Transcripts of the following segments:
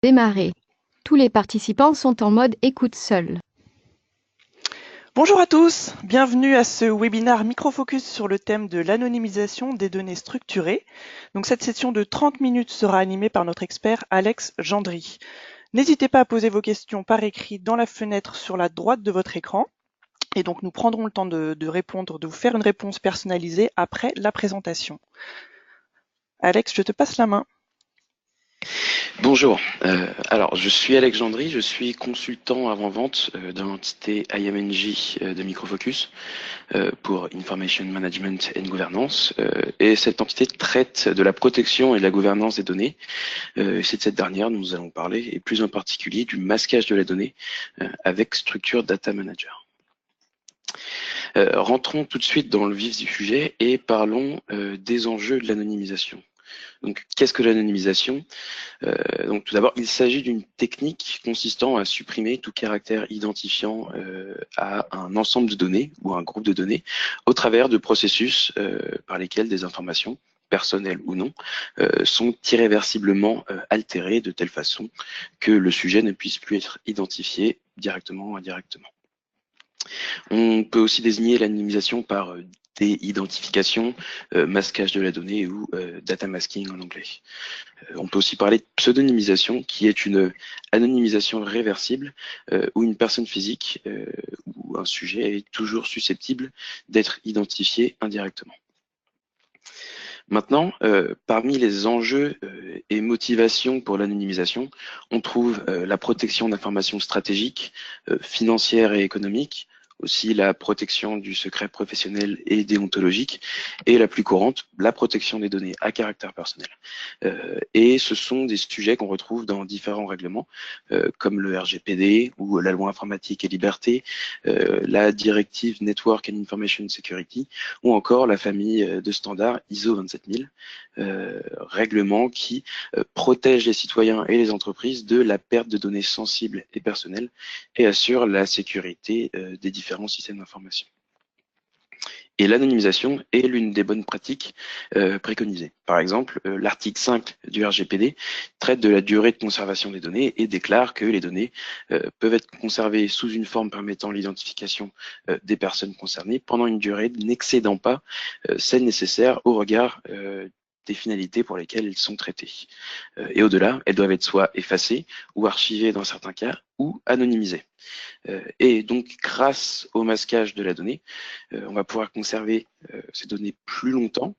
Démarrer. Tous les participants sont en mode écoute seul. Bonjour à tous, bienvenue à ce webinaire Microfocus sur le thème de l'anonymisation des données structurées. Donc cette session de 30 minutes sera animée par notre expert Alex Gendry. N'hésitez pas à poser vos questions par écrit dans la fenêtre sur la droite de votre écran. Et donc nous prendrons le temps de répondre, de vous faire une réponse personnalisée après la présentation. Alex, je te passe la main. Bonjour, alors je suis Alex Gendry, je suis consultant avant-vente dans l'entité IMNJ de Microfocus pour Information Management and Governance et cette entité traite de la protection et de la gouvernance des données. C'est de cette dernière dont nous allons parler et plus en particulier du masquage de la donnée avec Structure Data Manager. Rentrons tout de suite dans le vif du sujet et parlons des enjeux de l'anonymisation. Donc, qu'est-ce que l'anonymisation? Donc, tout d'abord, il s'agit d'une technique consistant à supprimer tout caractère identifiant à un ensemble de données ou à un groupe de données au travers de processus par lesquels des informations, personnelles ou non, sont irréversiblement altérées de telle façon que le sujet ne puisse plus être identifié directement ou indirectement. On peut aussi désigner l'anonymisation par déidentification, masquage de la donnée ou data masking en anglais. On peut aussi parler de pseudonymisation qui est une anonymisation réversible où une personne physique ou un sujet est toujours susceptible d'être identifié indirectement. Maintenant, parmi les enjeux et motivations pour l'anonymisation, on trouve la protection d'informations stratégiques, financières et économiques, aussi la protection du secret professionnel et déontologique, et la plus courante, la protection des données à caractère personnel. Et ce sont des sujets qu'on retrouve dans différents règlements, comme le RGPD ou la loi informatique et liberté, la directive Network and Information Security, ou encore la famille de standards ISO 27000, règlements qui protègent les citoyens et les entreprises de la perte de données sensibles et personnelles et assurent la sécurité des différents systèmes d'information. Et l'anonymisation est l'une des bonnes pratiques préconisées. Par exemple, l'article 5 du RGPD traite de la durée de conservation des données et déclare que les données peuvent être conservées sous une forme permettant l'identification des personnes concernées pendant une durée n'excédant pas celle nécessaire au regard des finalités pour lesquelles elles sont traitées. Et au-delà, elles doivent être soit effacées ou archivées dans certains cas ou anonymisées. Et donc, grâce au masquage de la donnée, on va pouvoir conserver ces données plus longtemps,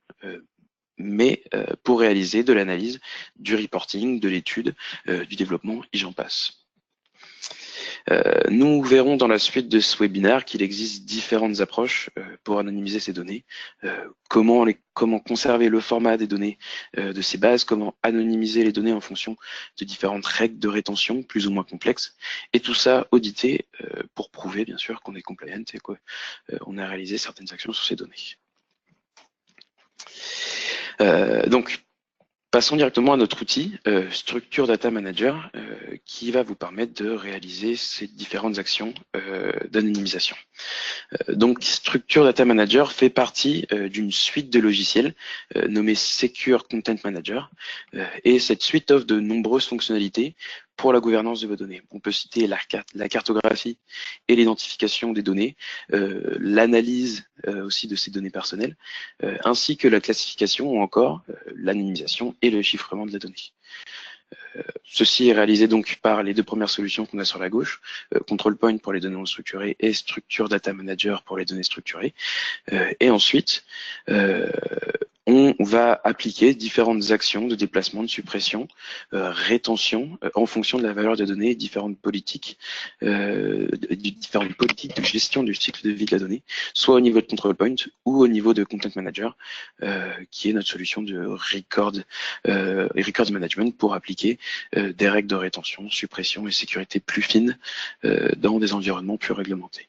mais pour réaliser de l'analyse, du reporting, de l'étude, du développement, et j'en passe. Nous verrons dans la suite de ce webinaire qu'il existe différentes approches pour anonymiser ces données, comment conserver le format des données de ces bases, comment anonymiser les données en fonction de différentes règles de rétention plus ou moins complexes, et tout ça audité pour prouver bien sûr qu'on est compliant et qu'on a réalisé certaines actions sur ces données. Donc, passons directement à notre outil, Structure Data Manager, qui va vous permettre de réaliser ces différentes actions d'anonymisation. Donc, Structure Data Manager fait partie d'une suite de logiciels nommée Secure Content Manager, et cette suite offre de nombreuses fonctionnalités pour la gouvernance de vos données. On peut citer la cartographie et l'identification des données, l'analyse aussi de ces données personnelles, ainsi que la classification ou encore l'anonymisation et le chiffrement de la donnée. Ceci est réalisé donc par les deux premières solutions qu'on a sur la gauche, Control Point pour les données non structurées et Structure Data Manager pour les données structurées. Et ensuite, on va appliquer différentes actions de déplacement, de suppression, rétention, en fonction de la valeur des données et différentes politiques de gestion du cycle de vie de la donnée, soit au niveau de Control Point ou au niveau de Content Manager, qui est notre solution de record management pour appliquer des règles de rétention, suppression et sécurité plus fines dans des environnements plus réglementés.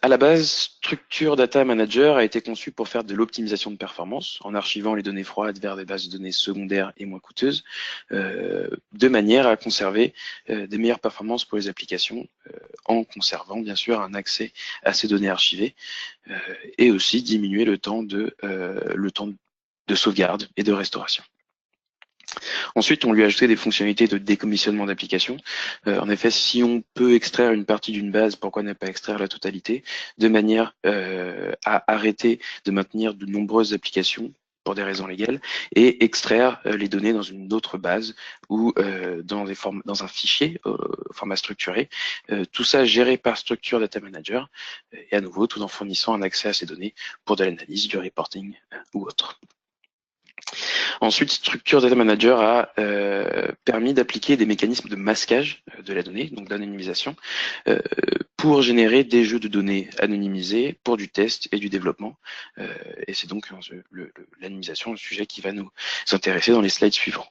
À la base, Structure Data Manager a été conçu pour faire de l'optimisation de performance en archivant les données froides vers des bases de données secondaires et moins coûteuses, de manière à conserver des meilleures performances pour les applications en conservant bien sûr un accès à ces données archivées et aussi diminuer le temps de sauvegarde et de restauration. Ensuite, on lui a ajouté des fonctionnalités de décommissionnement d'applications. En effet, si on peut extraire une partie d'une base, pourquoi ne pas extraire la totalité, de manière à arrêter de maintenir de nombreuses applications pour des raisons légales, et extraire les données dans une autre base ou dans un fichier au format structuré. Tout ça géré par Structure Data Manager, et à nouveau, tout en fournissant un accès à ces données pour de l'analyse, du reporting ou autre. Ensuite, Structure Data Manager a permis d'appliquer des mécanismes de masquage de la donnée, donc d'anonymisation, pour générer des jeux de données anonymisés pour du test et du développement. Et c'est donc l'anonymisation, le sujet qui va nous intéresser dans les slides suivants.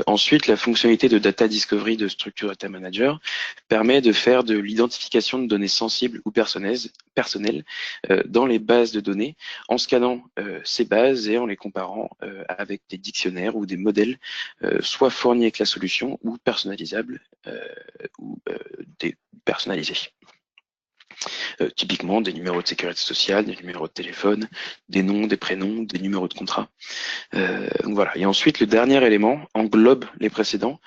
Ensuite, la fonctionnalité de Data Discovery de Structure Data Manager permet de faire de l'identification de données sensibles ou personnelles dans les bases de données en scannant ces bases et en les comparant avec des dictionnaires ou des modèles soit fournis avec la solution ou personnalisables ou dépersonnalisés. Typiquement des numéros de sécurité sociale, des numéros de téléphone, des noms, des prénoms, des numéros de contrat. Donc voilà. Et ensuite, le dernier élément englobe les précédents,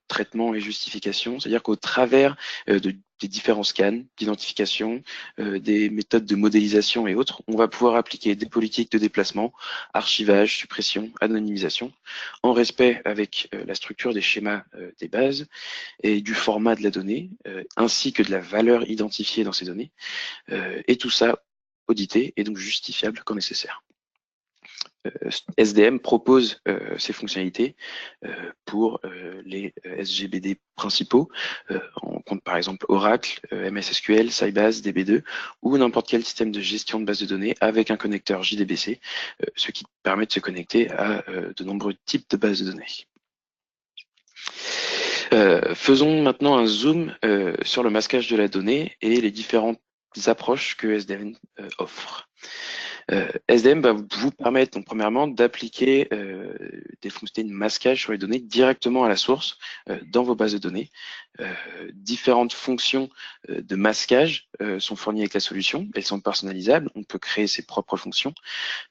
traitement et justification, c'est-à-dire qu'au travers des différents scans, d'identification, des méthodes de modélisation et autres, on va pouvoir appliquer des politiques de déplacement, archivage, suppression, anonymisation, en respect avec la structure des schémas des bases et du format de la donnée, ainsi que de la valeur identifiée dans ces données, et tout ça audité et donc justifiable quand nécessaire. SDM propose ces fonctionnalités pour les SGBD principaux. On compte par exemple Oracle, MS SQL, Sybase, DB2 ou n'importe quel système de gestion de base de données avec un connecteur JDBC, ce qui permet de se connecter à de nombreux types de bases de données. Faisons maintenant un zoom sur le masquage de la donnée et les différentes approches que SDM offre. SDM va vous permettre, donc, premièrement, d'appliquer des fonctionnalités de masquage sur les données directement à la source dans vos bases de données. Différentes fonctions de masquage sont fournies avec la solution. Elles sont personnalisables. On peut créer ses propres fonctions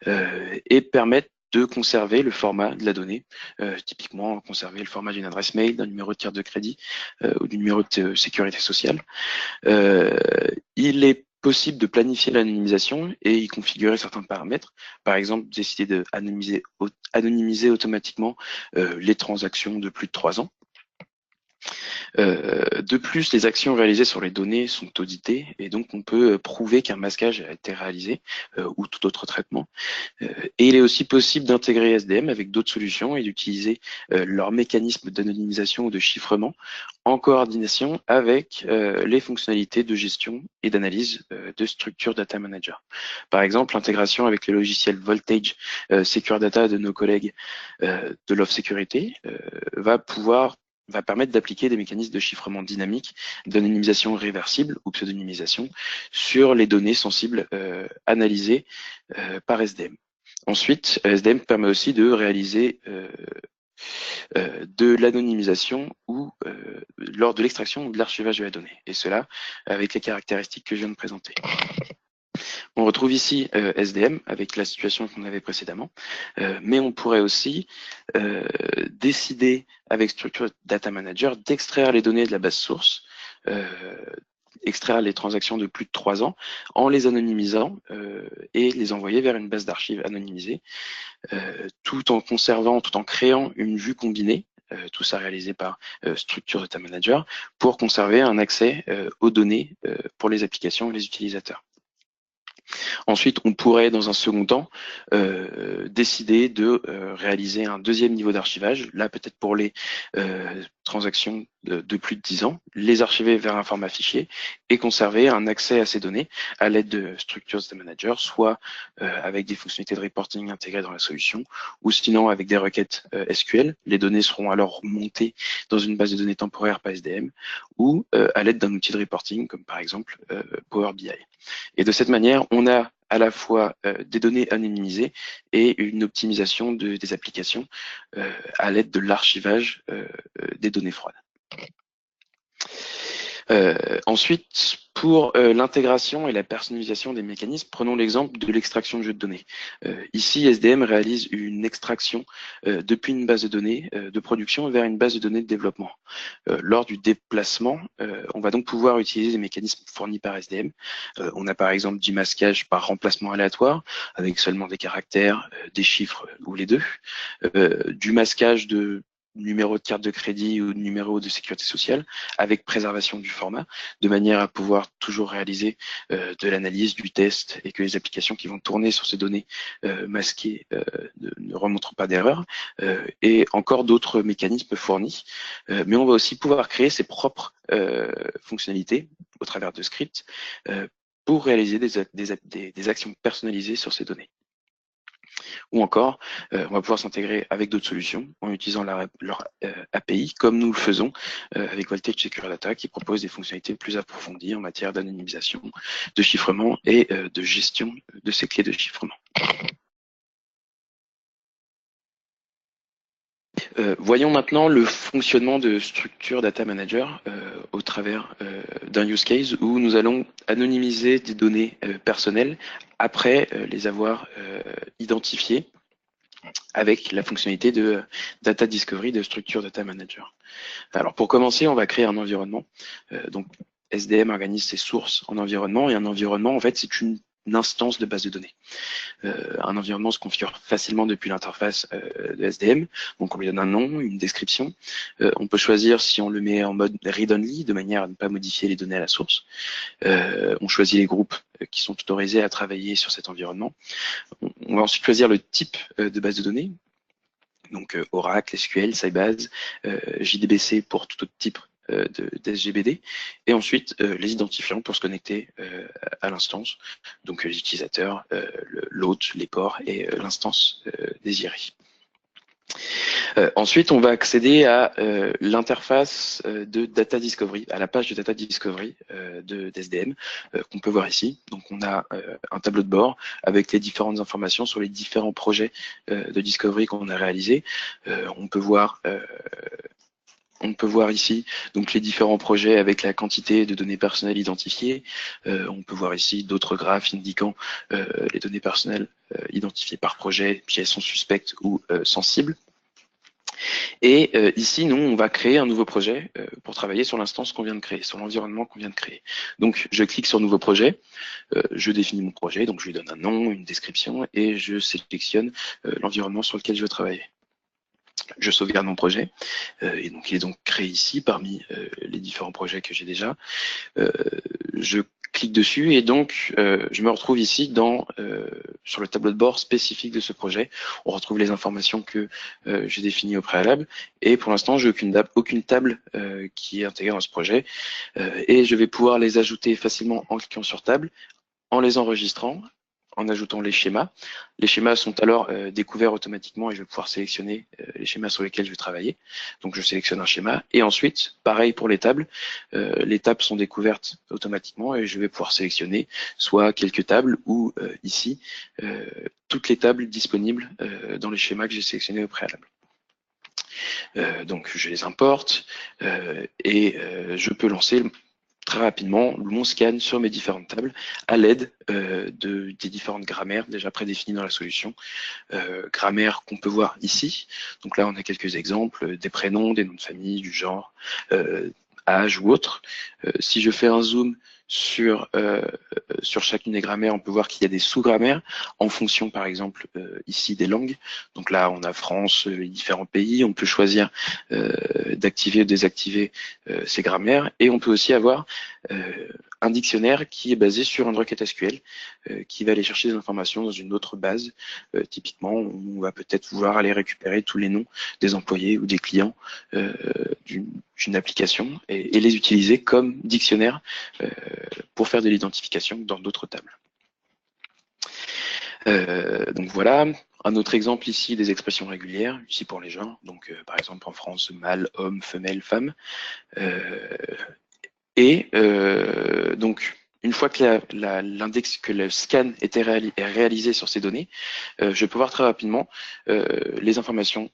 et permettre de conserver le format de la donnée, typiquement conserver le format d'une adresse mail, d'un numéro de carte de crédit ou du numéro de sécurité sociale. Il est possible de planifier l'anonymisation et y configurer certains paramètres. Par exemple, décider de anonymiser automatiquement les transactions de plus de 3 ans. De plus, les actions réalisées sur les données sont auditées et donc on peut prouver qu'un masquage a été réalisé ou tout autre traitement. Et il est aussi possible d'intégrer SDM avec d'autres solutions et d'utiliser leurs mécanismes d'anonymisation ou de chiffrement en coordination avec les fonctionnalités de gestion et d'analyse de Structure Data Manager. Par exemple, l'intégration avec le logiciel Voltage Secure Data de nos collègues de l'Off Sécurité va permettre d'appliquer des mécanismes de chiffrement dynamique, d'anonymisation réversible ou pseudonymisation sur les données sensibles analysées par SDM. Ensuite, SDM permet aussi de réaliser de l'anonymisation ou lors de l'extraction ou de l'archivage de la donnée, et cela avec les caractéristiques que je viens de présenter. On retrouve ici SDM avec la situation qu'on avait précédemment, mais on pourrait aussi décider avec Structure Data Manager d'extraire les données de la base source, extraire les transactions de plus de 3 ans en les anonymisant et les envoyer vers une base d'archives anonymisée, tout en conservant, tout en créant une vue combinée, tout ça réalisé par Structure Data Manager, pour conserver un accès aux données pour les applications et les utilisateurs. Ensuite, on pourrait, dans un second temps, décider de réaliser un deuxième niveau d'archivage, là peut-être pour les transactions de plus de 10 ans, les archiver vers un format fichier et conserver un accès à ces données à l'aide de Structure Data Manager, soit avec des fonctionnalités de reporting intégrées dans la solution, ou sinon avec des requêtes SQL. Les données seront alors montées dans une base de données temporaire par SDM, ou à l'aide d'un outil de reporting, comme par exemple Power BI. Et de cette manière, on a à la fois des données anonymisées et une optimisation des applications à l'aide de l'archivage des données froides. Ensuite, pour l'intégration et la personnalisation des mécanismes, prenons l'exemple de l'extraction de jeux de données. Ici, SDM réalise une extraction depuis une base de données de production vers une base de données de développement. Lors du déplacement, on va donc pouvoir utiliser les mécanismes fournis par SDM. On a par exemple du masquage par remplacement aléatoire, avec seulement des caractères, des chiffres ou les deux, du masquage de numéro de carte de crédit ou de numéro de sécurité sociale avec préservation du format, de manière à pouvoir toujours réaliser de l'analyse, du test et que les applications qui vont tourner sur ces données masquées ne remontrent pas d'erreur, et encore d'autres mécanismes fournis. Mais on va aussi pouvoir créer ses propres fonctionnalités au travers de scripts pour réaliser des actions personnalisées sur ces données. Ou encore, on va pouvoir s'intégrer avec d'autres solutions en utilisant leur API, comme nous le faisons avec Voltage Secure Data, qui propose des fonctionnalités plus approfondies en matière d'anonymisation, de chiffrement et de gestion de ces clés de chiffrement. Voyons maintenant le fonctionnement de Structure Data Manager au travers d'un use case où nous allons anonymiser des données personnelles après les avoir identifiées avec la fonctionnalité de Data Discovery de Structure Data Manager. Alors pour commencer, on va créer un environnement. Donc SDM organise ses sources en environnement, et un environnement, en fait, c'est une instance de base de données. Un environnement se configure facilement depuis l'interface de SDM. Donc on lui donne un nom, une description. On peut choisir si on le met en mode read-only, de manière à ne pas modifier les données à la source. On choisit les groupes qui sont autorisés à travailler sur cet environnement. On va ensuite choisir le type de base de données. Donc Oracle, SQL, Sybase, JDBC pour tout autre type d'SGBD, et ensuite les identifiants pour se connecter à l'instance, donc les utilisateurs, l'hôte, les ports et l'instance désirée. Ensuite, on va accéder à l'interface de Data Discovery, à la page de Data Discovery d'SDM qu'on peut voir ici. Donc, on a un tableau de bord avec les différentes informations sur les différents projets de Discovery qu'on a réalisés. On peut voir ici donc les différents projets avec la quantité de données personnelles identifiées. On peut voir ici d'autres graphes indiquant les données personnelles identifiées par projet, si elles sont suspectes ou sensibles. Et ici, nous, on va créer un nouveau projet pour travailler sur l'instance qu'on vient de créer, sur l'environnement qu'on vient de créer. Donc, je clique sur Nouveau projet, je définis mon projet, donc je lui donne un nom, une description, et je sélectionne l'environnement sur lequel je veux travailler. Je sauvegarde mon projet, et donc il est donc créé ici parmi les différents projets que j'ai déjà. Je clique dessus et donc je me retrouve ici sur le tableau de bord spécifique de ce projet. On retrouve les informations que j'ai définies au préalable, et pour l'instant j'ai aucune table qui est intégrée dans ce projet, et je vais pouvoir les ajouter facilement en cliquant sur table, en les enregistrant, en ajoutant les schémas. Les schémas sont alors découverts automatiquement et je vais pouvoir sélectionner les schémas sur lesquels je vais travailler. Donc je sélectionne un schéma et ensuite, pareil pour les tables sont découvertes automatiquement et je vais pouvoir sélectionner soit quelques tables ou ici toutes les tables disponibles dans les schémas que j'ai sélectionnés au préalable. Donc je les importe et je peux lancer très rapidement mon scan sur mes différentes tables à l'aide des différentes grammaires déjà prédéfinies dans la solution. Grammaires qu'on peut voir ici. Donc là, on a quelques exemples, des prénoms, des noms de famille, du genre, âge ou autre. Si je fais un zoom sur chacune des grammaires, on peut voir qu'il y a des sous-grammaires en fonction, par exemple, ici des langues. Donc là, on a France, les différents pays. On peut choisir d'activer ou désactiver ces grammaires. Et on peut aussi avoir un dictionnaire qui est basé sur une requête SQL qui va aller chercher des informations dans une autre base. Typiquement, on va peut-être vouloir aller récupérer tous les noms des employés ou des clients d'une application et les utiliser comme dictionnaire pour faire de l'identification dans d'autres tables. Donc voilà, un autre exemple ici des expressions régulières, ici pour les genres, donc par exemple en France, mâle, homme, femelle, femme. Donc une fois que le scan est réalisé sur ces données, je peux voir très rapidement les informations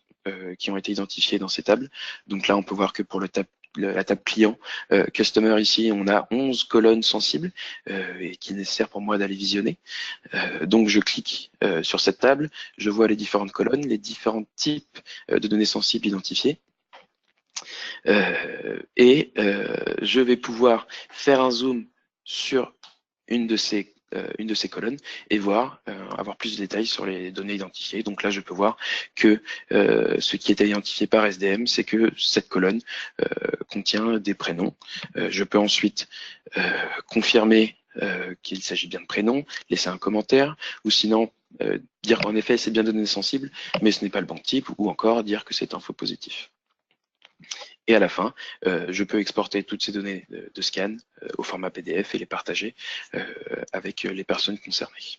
qui ont été identifiées dans ces tables. Donc là, on peut voir que pour la table client, customer ici, on a 11 colonnes sensibles et qui est nécessaire pour moi d'aller visionner. Donc je clique sur cette table, je vois les différentes colonnes, les différents types de données sensibles identifiés. Je vais pouvoir faire un zoom sur une de ces colonnes et voir, avoir plus de détails sur les données identifiées. Donc là, je peux voir que ce qui est identifié par SDM, c'est que cette colonne contient des prénoms. Je peux ensuite confirmer qu'il s'agit bien de prénoms, laisser un commentaire, ou sinon dire qu'en effet c'est bien de données sensibles, mais ce n'est pas le bon type, ou encore dire que c'est un faux positif. Et à la fin, je peux exporter toutes ces données de scan au format PDF et les partager avec les personnes concernées.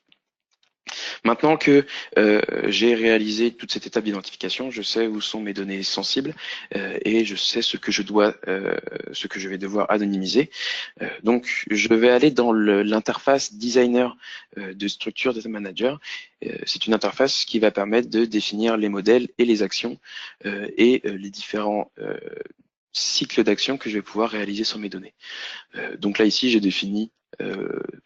Maintenant que j'ai réalisé toute cette étape d'identification, je sais où sont mes données sensibles et je sais ce que je vais devoir anonymiser. Donc, je vais aller dans l'interface designer de structure data manager. C'est une interface qui va permettre de définir les modèles et les actions et les différents cycles d'action que je vais pouvoir réaliser sur mes données. Donc là, ici, j'ai défini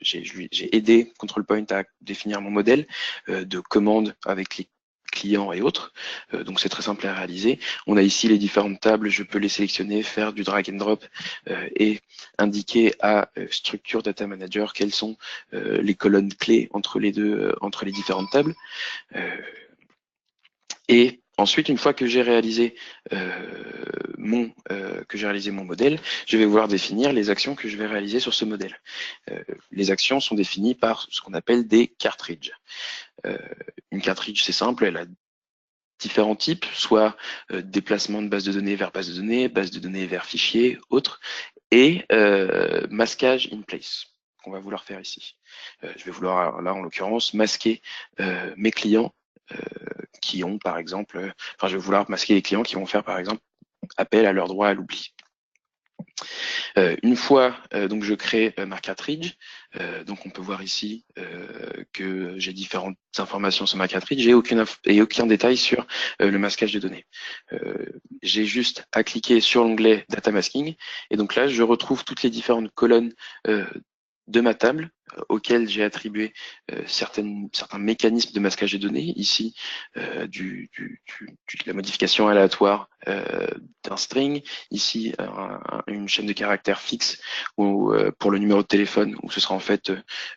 j'ai aidé Control Point à définir mon modèle de commande avec les clients et autres. Donc c'est très simple à réaliser. On a ici les différentes tables, je peux les sélectionner, faire du drag and drop et indiquer à Structure Data Manager quelles sont les colonnes clés entre les différentes tables. Et ensuite, une fois que j'ai réalisé mon modèle, je vais vouloir définir les actions que je vais réaliser sur ce modèle. Les actions sont définies par ce qu'on appelle des cartridges. Une cartridge, c'est simple, elle a différents types, soit déplacement de base de données vers base de données vers fichier, autres, et masquage in place, qu'on va vouloir faire ici. Je vais vouloir, là en l'occurrence, masquer mes clients qui ont par exemple, je vais vouloir masquer les clients qui vont faire par exemple appel à leur droit à l'oubli. Une fois donc je crée ma cartridge, donc on peut voir ici que j'ai différentes informations sur ma cartridge et aucun détail sur le masquage de données. J'ai juste à cliquer sur l'onglet Data Masking et donc là je retrouve toutes les différentes colonnes de ma table auxquelles j'ai attribué certains mécanismes de masquage de données, ici la modification aléatoire d'un string, ici une chaîne de caractères fixe ou pour le numéro de téléphone où ce sera en fait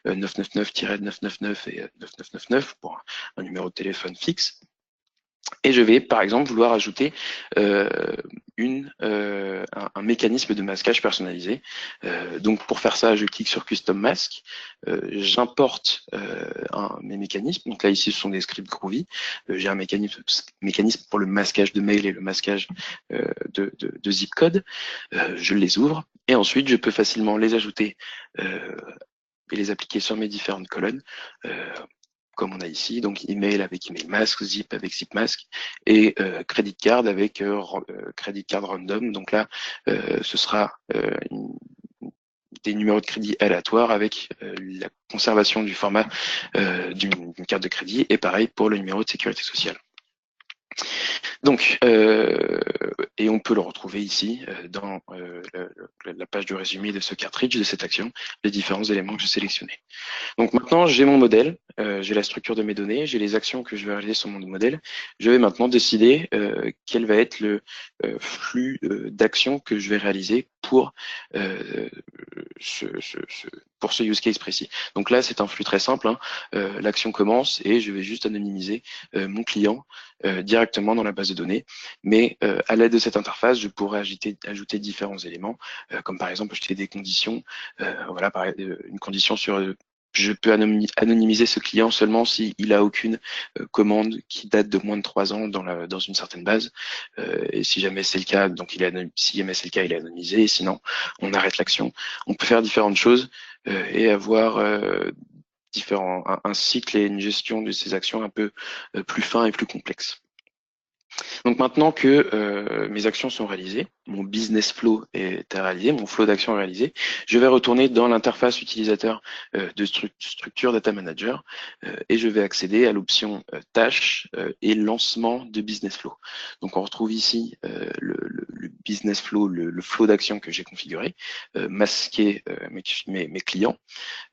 999-999 et 9999 pour un numéro de téléphone fixe. Et je vais, par exemple, vouloir ajouter un mécanisme de masquage personnalisé. Donc, pour faire ça, je clique sur Custom Mask, j'importe mes mécanismes. Donc là, ici, ce sont des scripts Groovy. J'ai un mécanisme pour le masquage de mail et le masquage de zip code. Je les ouvre et ensuite, je peux facilement les ajouter et les appliquer sur mes différentes colonnes. Comme on a ici, donc email avec email mask, zip avec zip mask et credit card avec credit card random. Donc là, ce sera des numéros de crédit aléatoires avec la conservation du format d'une carte de crédit et pareil pour le numéro de sécurité sociale. Donc, et on peut le retrouver ici dans la page de résumé de ce cartridge, de cette action, les différents éléments que j'ai sélectionnés. Donc maintenant, j'ai mon modèle, j'ai la structure de mes données, j'ai les actions que je vais réaliser sur mon modèle. Je vais maintenant décider quel va être le flux d'actions que je vais réaliser pour ce use case précis. Donc là, c'est un flux très simple. L'action commence et je vais juste anonymiser mon client directement dans la base de données. Mais à l'aide de cette interface, je pourrais ajouter différents éléments, comme par exemple ajouter des conditions. Voilà, une condition sur je peux anonymiser ce client seulement s'il a aucune commande qui date de moins de 3 ans dans une certaine base. Et si jamais c'est le cas, donc si jamais c'est le cas, il est anonymisé. Et sinon, on arrête l'action. On peut faire différentes choses et avoir un cycle et une gestion de ces actions un peu plus fin et plus complexe. Donc maintenant que mes actions sont réalisées, mon business flow est réalisé, mon flow d'action est réalisé, je vais retourner dans l'interface utilisateur de structure Data Manager et je vais accéder à l'option tâches et lancement de business flow. Donc on retrouve ici le business flow, le flow d'action que j'ai configuré, masquer mes clients.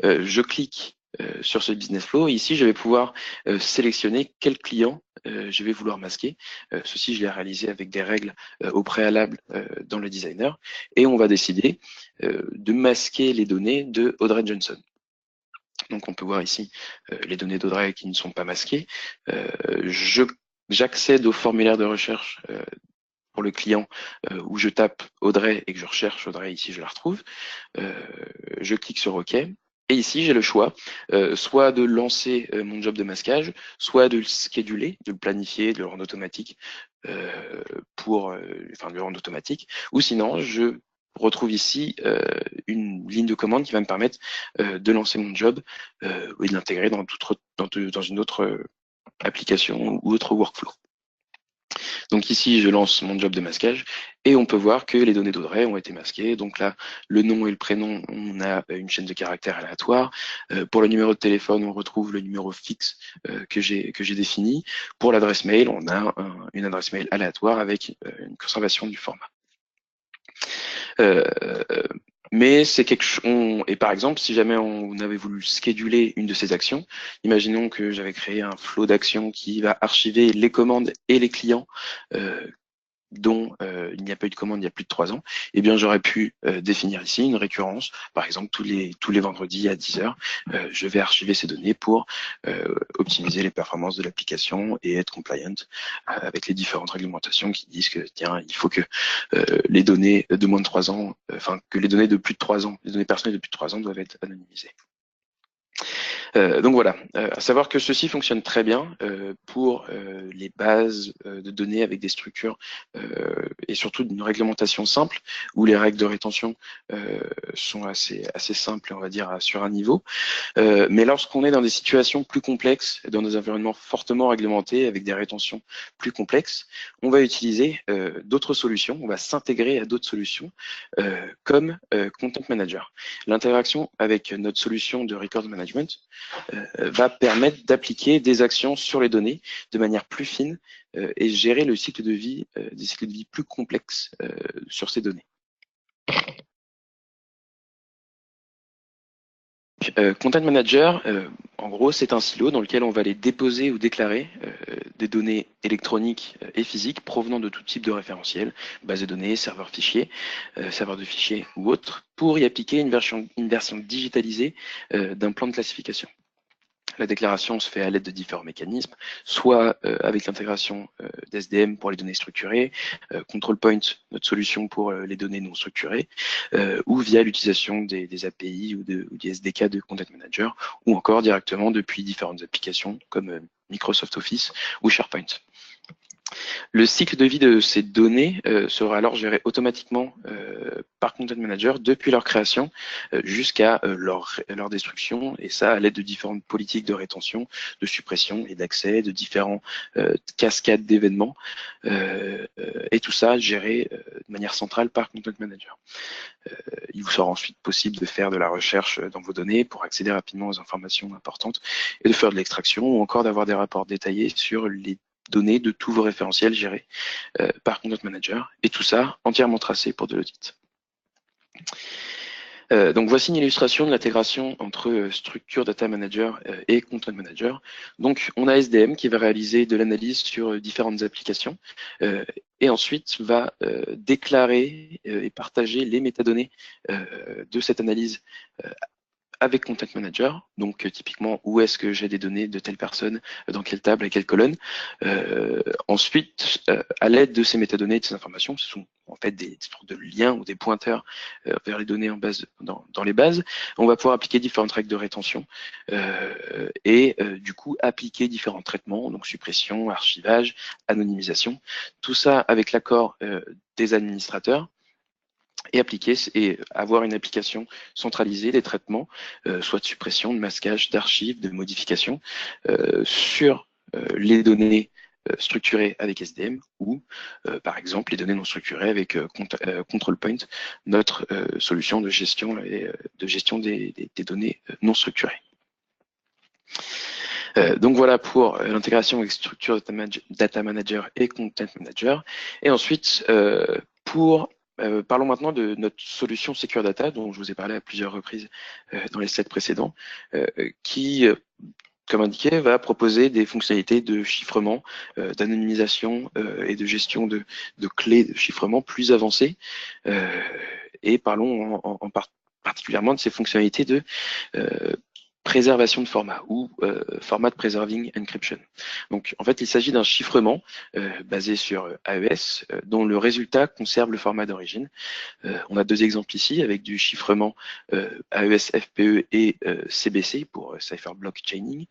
Je clique sur ce business flow et ici je vais pouvoir sélectionner quel client je vais vouloir masquer. Ceci je l'ai réalisé avec des règles au préalable dans le designer et on va décider de masquer les données de Audrey Johnson. Donc on peut voir ici les données d'Audrey qui ne sont pas masquées. J'accède au formulaire de recherche pour le client où je tape Audrey et que je recherche Audrey, ici je la retrouve. Je clique sur OK. Et ici, j'ai le choix, soit de lancer mon job de masquage, soit de le scheduler, de le planifier, de le rendre automatique, de le rendre automatique, ou sinon, je retrouve ici une ligne de commande qui va me permettre de lancer mon job et de l'intégrer dans une autre application ou autre workflow. Donc ici, je lance mon job de masquage et on peut voir que les données d'Audrey ont été masquées. Donc là, le nom et le prénom, on a une chaîne de caractères aléatoire. Pour le numéro de téléphone, on retrouve le numéro fixe que j'ai défini. Pour l'adresse mail, on a une adresse mail aléatoire avec une conservation du format. Mais c'est quelque chose. Et par exemple, si jamais on avait voulu scheduler une de ces actions, imaginons que j'avais créé un flow d'actions qui va archiver les commandes et les clients dont il n'y a pas eu de commande il y a plus de 3 ans, eh bien j'aurais pu définir ici une récurrence. Par exemple, tous les vendredis à 10 heures, je vais archiver ces données pour optimiser les performances de l'application et être compliant avec les différentes réglementations qui disent que tiens, il faut que les données de moins de 3 ans, que les données de plus de 3 ans, les données personnelles de plus de 3 ans doivent être anonymisées. Donc voilà, à savoir que ceci fonctionne très bien pour les bases de données avec des structures et surtout d'une réglementation simple où les règles de rétention sont assez simples, on va dire, sur un niveau. Mais lorsqu'on est dans des situations plus complexes, dans des environnements fortement réglementés avec des rétentions plus complexes, on va utiliser d'autres solutions, on va s'intégrer à d'autres solutions comme Content Manager. L'interaction avec notre solution de Record Management va permettre d'appliquer des actions sur les données de manière plus fine et gérer le cycle de vie, des cycles de vie plus complexes sur ces données. Content Manager, en gros, c'est un silo dans lequel on va aller déposer ou déclarer des données électroniques et physiques provenant de tout type de référentiel, base de données, serveur de fichiers ou autre, pour y appliquer une version digitalisée d'un plan de classification. La déclaration se fait à l'aide de différents mécanismes, soit avec l'intégration d'SDM pour les données structurées, Control Point, notre solution pour les données non structurées, ou via l'utilisation des API ou des SDK de Content Manager, ou encore directement depuis différentes applications comme Microsoft Office ou SharePoint. Le cycle de vie de ces données sera alors géré automatiquement par Content Manager depuis leur création jusqu'à leur destruction, et ça à l'aide de différentes politiques de rétention, de suppression et d'accès, de différents cascades d'événements, et tout ça géré de manière centrale par Content Manager. Il vous sera ensuite possible de faire de la recherche dans vos données pour accéder rapidement aux informations importantes et de faire de l'extraction ou encore d'avoir des rapports détaillés sur les données de tous vos référentiels gérés par Content Manager, et tout ça entièrement tracé pour de l'audit. Donc voici une illustration de l'intégration entre Structure Data Manager et Content Manager. Donc on a SDM qui va réaliser de l'analyse sur différentes applications et ensuite va déclarer et partager les métadonnées de cette analyse avec Content Manager, donc typiquement où est-ce que j'ai des données de telle personne, dans quelle table et quelle colonne. Ensuite, à l'aide de ces métadonnées et de ces informations, ce sont en fait des sortes de liens ou des pointeurs vers les données en base, dans les bases. On va pouvoir appliquer différentes règles de rétention et du coup appliquer différents traitements, donc suppression, archivage, anonymisation, tout ça avec l'accord des administrateurs, et appliquer et avoir une application centralisée des traitements, soit de suppression, de masquage, d'archives, de modification sur les données structurées avec SDM ou par exemple les données non structurées avec Control Point, notre solution de gestion des données non structurées. Donc voilà pour l'intégration avec Structure Data Manager et Content Manager. Et ensuite, Parlons maintenant de notre solution Secure Data, dont je vous ai parlé à plusieurs reprises dans les slides précédents, qui, comme indiqué, va proposer des fonctionnalités de chiffrement, d'anonymisation et de gestion de clés de chiffrement plus avancées. Et parlons particulièrement de ces fonctionnalités de préservation de format ou Format Preserving Encryption. Donc en fait, il s'agit d'un chiffrement basé sur AES dont le résultat conserve le format d'origine. On a deux exemples ici avec du chiffrement AES FPE et CBC pour Cipher Block Chaining.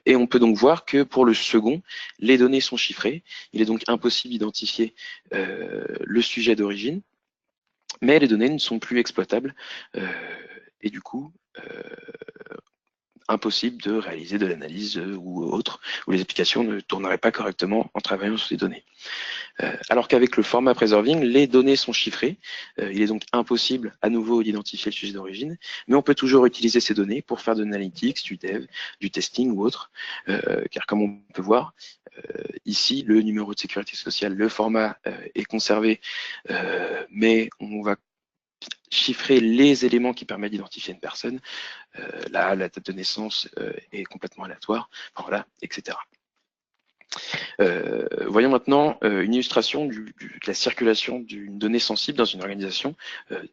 Et on peut donc voir que pour le second, les données sont chiffrées. Il est donc impossible d'identifier le sujet d'origine, mais les données ne sont plus exploitables et du coup impossible de réaliser de l'analyse ou autre, où les applications ne tourneraient pas correctement en travaillant sur ces données. Alors qu'avec le format preserving, les données sont chiffrées. Il est donc impossible à nouveau d'identifier le sujet d'origine, mais on peut toujours utiliser ces données pour faire de l'analytics, du dev, du testing ou autre, car comme on peut voir, ici, le numéro de sécurité sociale, le format est conservé, mais on va chiffrer les éléments qui permettent d'identifier une personne. Là, la date de naissance est complètement aléatoire, voilà, etc. Voyons maintenant une illustration de la circulation d'une donnée sensible dans une organisation de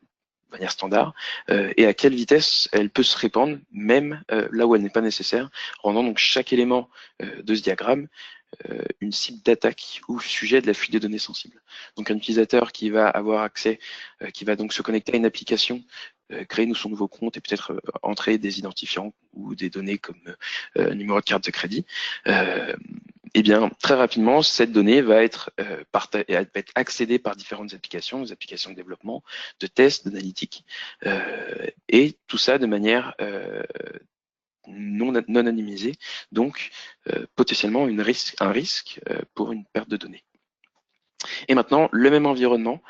manière standard et à quelle vitesse elle peut se répandre, même là où elle n'est pas nécessaire, rendant donc chaque élément de ce diagramme une cible d'attaque ou sujet de la fuite des données sensibles. Donc un utilisateur qui va avoir accès, qui va donc se connecter à une application, créer son nouveau compte et peut-être entrer des identifiants ou des données comme numéro de carte de crédit, eh bien, très rapidement, cette donnée va être accédée par différentes applications, des applications de développement, de tests, d'analytique, et tout ça de manière non anonymisée, donc potentiellement un risque pour une perte de données. Et maintenant, le même environnement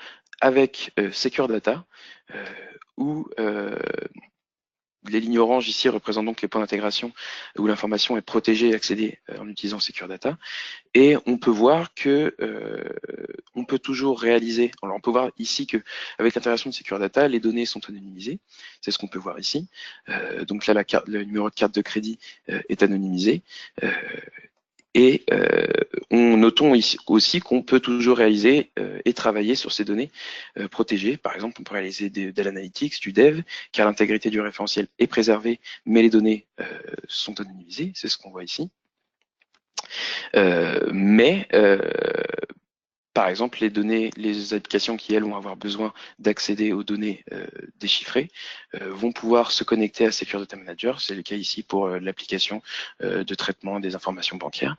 avec Secure Data, où les lignes oranges ici représentent donc les points d'intégration où l'information est protégée et accédée en utilisant Secure Data. Et on peut voir que on peut toujours réaliser. Alors on peut voir ici que avec l'intégration de Secure Data, les données sont anonymisées. C'est ce qu'on peut voir ici. Donc là, le numéro de carte de crédit est anonymisé. Et notons ici aussi qu'on peut toujours réaliser et travailler sur ces données protégées. Par exemple, on peut réaliser de l'analytics, du dev, car l'intégrité du référentiel est préservée, mais les données sont anonymisées. C'est ce qu'on voit ici. Par exemple, les applications qui, elles, vont avoir besoin d'accéder aux données déchiffrées vont pouvoir se connecter à Secure Data Manager. C'est le cas ici pour l'application de traitement des informations bancaires.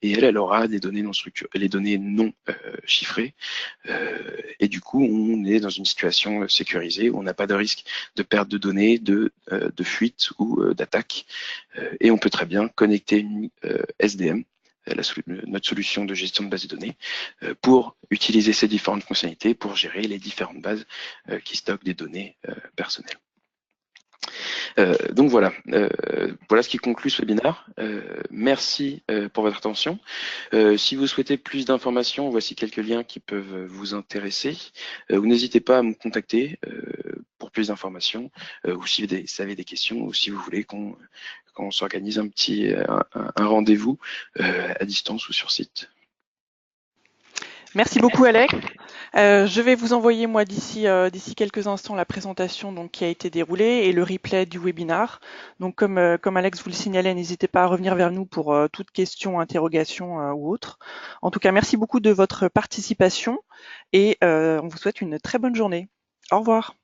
Et elle aura des données non structurées, les données non chiffrées. Et du coup, on est dans une situation sécurisée où on n'a pas de risque de perte de données, de fuite ou d'attaque. Et on peut très bien connecter une SDM, notre solution de gestion de base de données, pour utiliser ces différentes fonctionnalités pour gérer les différentes bases qui stockent des données personnelles. Donc voilà, voilà ce qui conclut ce webinaire. Merci pour votre attention. Si vous souhaitez plus d'informations, voici quelques liens qui peuvent vous intéresser. Vous n'hésitez pas à me contacter pour plus d'informations, ou si vous avez des questions, ou si vous voulez qu'on s'organise un rendez-vous à distance ou sur site. Merci beaucoup Alex. Je vais vous envoyer moi d'ici quelques instants la présentation donc, qui a été déroulée et le replay du webinar. Donc comme Alex vous le signalait, n'hésitez pas à revenir vers nous pour toute question, interrogation ou autre. En tout cas, merci beaucoup de votre participation et on vous souhaite une très bonne journée. Au revoir.